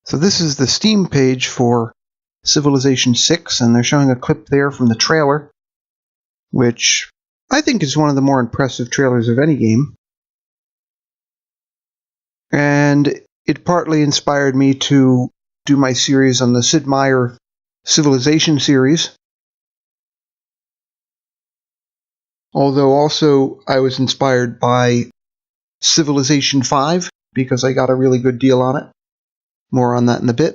So this is the Steam page for Civilization 6, and they're showing a clip there from the trailer, which I think is one of the more impressive trailers of any game. And it partly inspired me to do my series on the Sid Meier Civilization series. Although also I was inspired by Civilization 5 because I got a really good deal on it. More on that in a bit.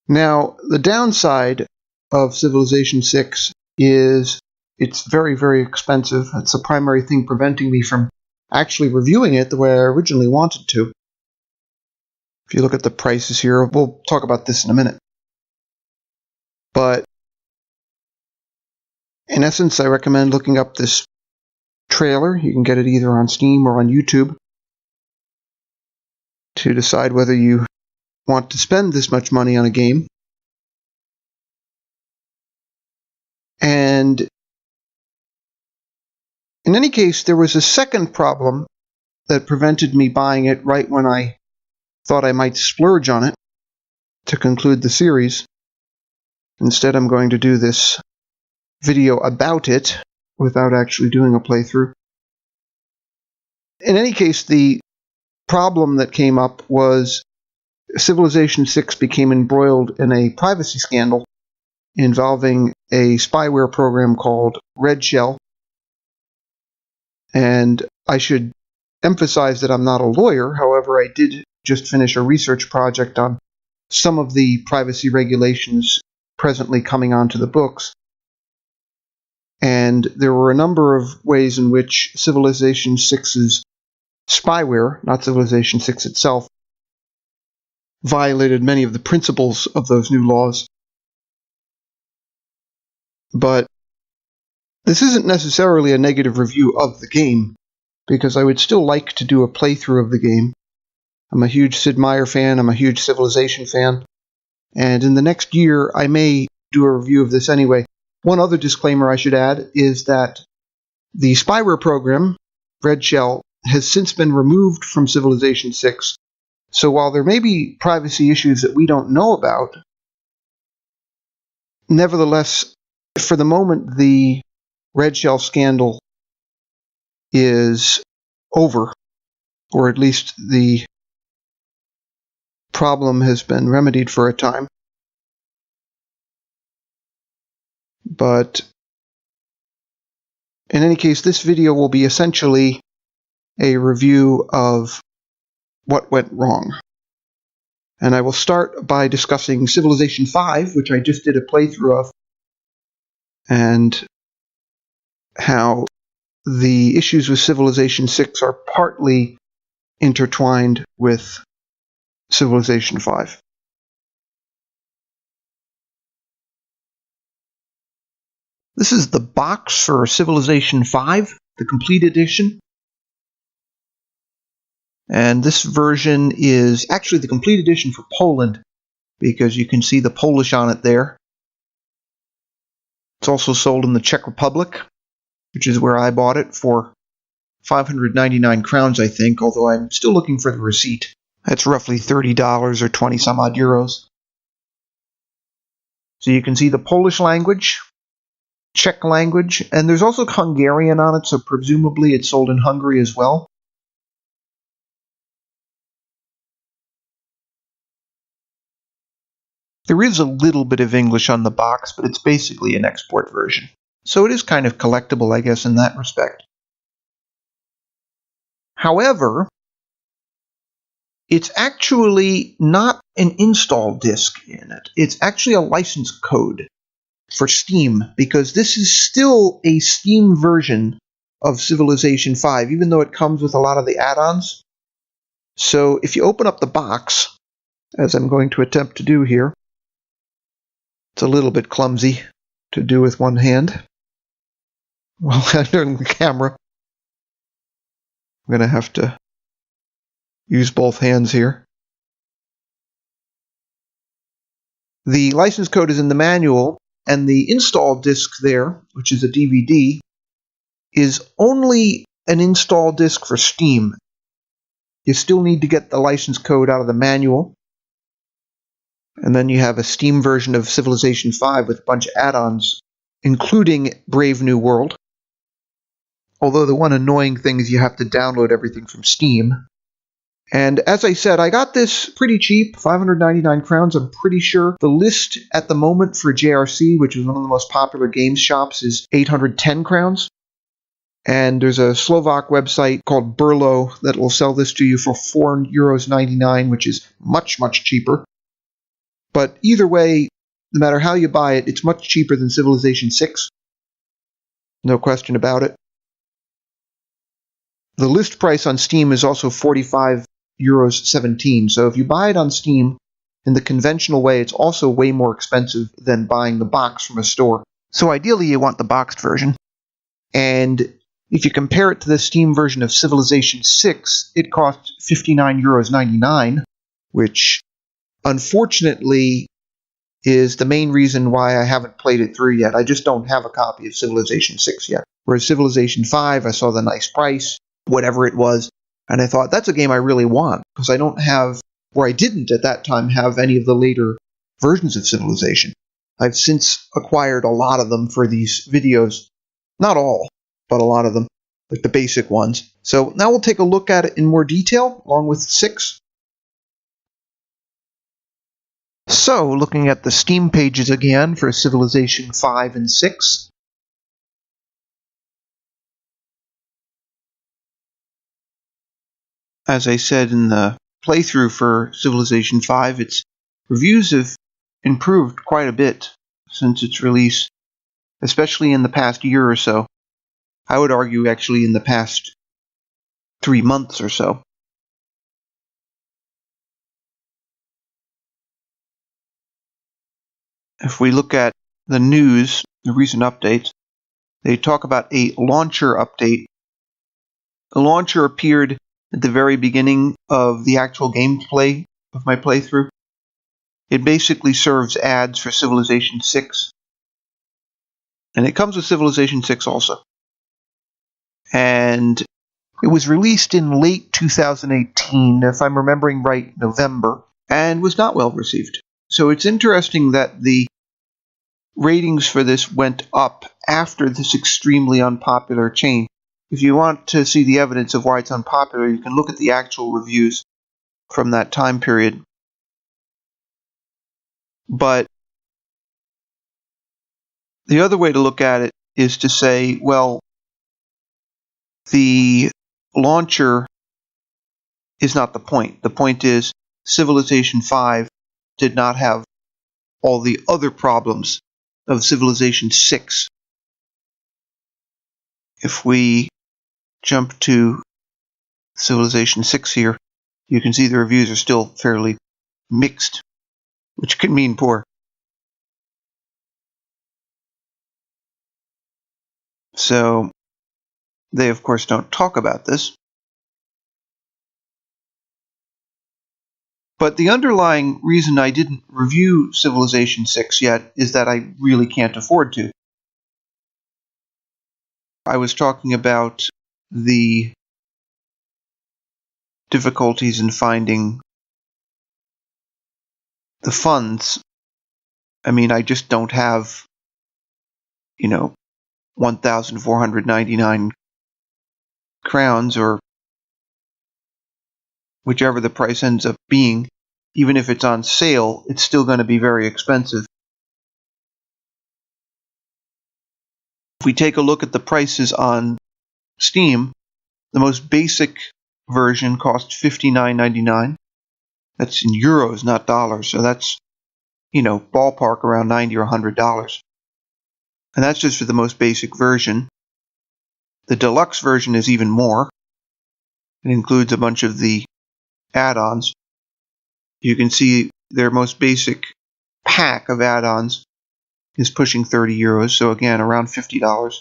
Now, the downside of Civilization 6 is it's very, very expensive. That's the primary thing preventing me from actually reviewing it the way I originally wanted to. If you look at the prices here, we'll talk about this in a minute. But in essence, I recommend looking up this trailer. You can get it either on Steam or on YouTube to decide whether you want to spend this much money on a game. And in any case, there was a second problem that prevented me buying it right when I thought I might splurge on it to conclude the series. Instead, I'm going to do this video about it without actually doing a playthrough. In any case, the problem that came up was Civilization 6 became embroiled in a privacy scandal involving a spyware program called Red Shell. And I should emphasize that I'm not a lawyer. However, I did just finish a research project on some of the privacy regulations presently coming onto the books. And there were a number of ways in which Civilization 6's spyware, not Civilization 6 itself, violated many of the principles of those new laws. But this isn't necessarily a negative review of the game, because I would still like to do a playthrough of the game. I'm a huge Sid Meier fan, I'm a huge Civilization fan, and in the next year I may do a review of this anyway. One other disclaimer I should add is that the spyware program, Red Shell, has since been removed from Civilization 6, so while there may be privacy issues that we don't know about, nevertheless, for the moment, the Red Shell scandal is over, or at least the problem has been remedied for a time. But in any case, this video will be essentially a review of what went wrong. And I will start by discussing Civilization 5, which I just did a playthrough of, and how the issues with Civilization 6 are partly intertwined with Civilization 5. This is the box for Civilization 5, the complete edition. And this version is actually the complete edition for Poland, because you can see the Polish on it there. It's also sold in the Czech Republic, which is where I bought it for 599 crowns, I think, although I'm still looking for the receipt. That's roughly $30 or 20 some odd euros. So you can see the Polish language, Czech language, and there's also Hungarian on it, so presumably it's sold in Hungary as well. There is a little bit of English on the box, but it's basically an export version. So it is kind of collectible, I guess, in that respect. However, it's actually not an install disk in it. It's actually a license code for Steam, because this is still a Steam version of Civilization 5, even though it comes with a lot of the add-ons. So if you open up the box, as I'm going to attempt to do here, it's a little bit clumsy to do with one hand. While I'm doing the camera, I'm going to have to use both hands here. The license code is in the manual, and the install disk there, which is a DVD, is only an install disk for Steam. You still need to get the license code out of the manual. And then you have a Steam version of Civilization V with a bunch of add-ons, including Brave New World. Although the one annoying thing is you have to download everything from Steam. And as I said, I got this pretty cheap, 599 crowns, I'm pretty sure. The list at the moment for JRC, which is one of the most popular games shops, is 810 crowns. And there's a Slovak website called Burlo that will sell this to you for €4.99, which is much, much cheaper. But either way, no matter how you buy it, it's much cheaper than Civilization 6. No question about it. The list price on Steam is also €45.17. So if you buy it on Steam in the conventional way, it's also way more expensive than buying the box from a store. So ideally, you want the boxed version. And if you compare it to the Steam version of Civilization 6, it costs €59.99, which unfortunately is the main reason why I haven't played it through yet. I just don't have a copy of Civilization 6 yet. Whereas Civilization 5, I saw the nice price, whatever it was, and I thought, that's a game I really want, because I don't have, or I didn't at that time have any of the later versions of Civilization. I've since acquired a lot of them for these videos. Not all, but a lot of them, like the basic ones. So now we'll take a look at it in more detail, along with 6. So, looking at the Steam pages again for Civilization 5 and 6. As I said in the playthrough for Civilization 5, its reviews have improved quite a bit since its release, especially in the past year or so. I would argue actually in the past 3 months or so. If we look at the news, the recent updates, they talk about a launcher update. The launcher appeared at the very beginning of the actual gameplay of my playthrough. It basically serves ads for Civilization 6. And it comes with Civilization 6 also. And it was released in late 2018, if I'm remembering right, November, and was not well received. So it's interesting that the ratings for this went up after this extremely unpopular change. If you want to see the evidence of why it's unpopular, you can look at the actual reviews from that time period. But the other way to look at it is to say, well, the launcher is not the point. The point is Civilization 5 did not have all the other problems of Civilization 6. If we jump to Civilization 6 here, you can see the reviews are still fairly mixed, which could mean poor. So they, of course, don't talk about this. But the underlying reason I didn't review Civilization 6 yet is that I really can't afford to. I was talking about the difficulties in finding the funds. I mean, I just don't have, 1,499 crowns, or whichever the price ends up being. Even if it's on sale, it's still going to be very expensive. If we take a look at the prices on Steam, the most basic version costs $59.99. That's in euros, not dollars. So that's, ballpark around $90 or $100. And that's just for the most basic version. The deluxe version is even more. It includes a bunch of the add-ons. You can see their most basic pack of add-ons is pushing €30, so again, around $50.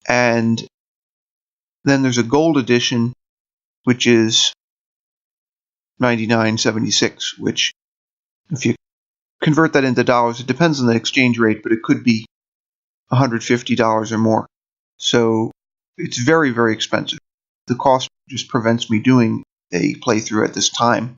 And then there's a gold edition, which is $99.76, which, if you convert that into dollars, it depends on the exchange rate, but it could be $150 or more. So it's very, very expensive. The cost just prevents me doing a playthrough at this time.